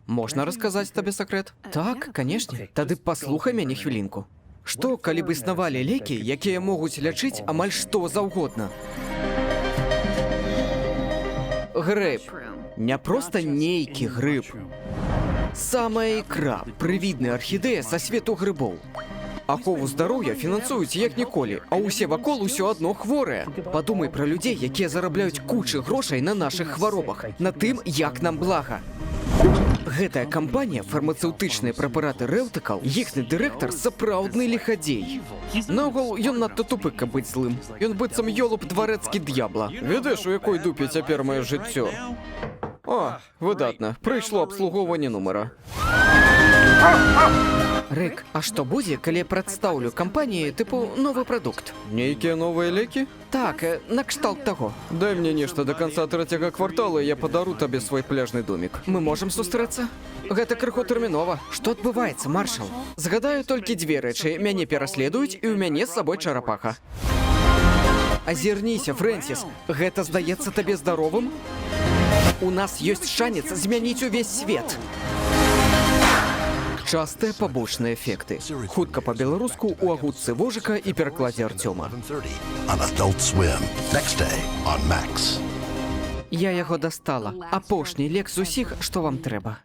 Можна расказаць табе сакрэт? Так, канешне. Тады паслухай мяне хвілінку. Што, калі б існавалі лекі, якія могуць лячыць амаль што заўгодна? Грыб. Не проста нейкі грыб. Самая ікра, прывідная архідэя са свету грыбоў. Ахову здароўя фінансуюць як ніколі, а ўсе вакол усё адно хворыя. Падумай пра людзей, якія зарабляюць кучы грошай на нашых хваробах, на тым, як нам блага. Гэтая кампанія, фармацэўтычныя прэпараты Рэўтыкал, іхны дырэктар сапраўдны лихадзей. Наогул, ён надта тупы, каб быць злым. Ён быццам ёлуб дварэцкі д'ябла. Ведаеш, у якой дупе цяпер маё жыццё? О, выдатна. Прыйшло абслугоўванне нумара. Рык, а што будзе, калі я прадстаўлю кампаніі тыпу новы прадукт? Нейкія новыя лекі? Так, накшталт таго. Дай мне нешта да канца 3-го квартала, і я падару табе свой пляжны домік. Мы можам сустрэцца? Гэта крыху тэрмінова. Што адбываецца, маршал? Згадаю толькі дзве рэчы. Мяне пераследуюць, і ў мяне з сабой чарапаха. Азірніся, Фрэнсіс. Гэта здаецца табе здаровым? У нас ёсць шанец змяніць увесь свет. Частыя пабочныя эфекты. Хутка па-беларуску ў агутцы Вожыка і перакладзе Артёма. Я яго дастала. Апошні лек з усіх, што вам трэба.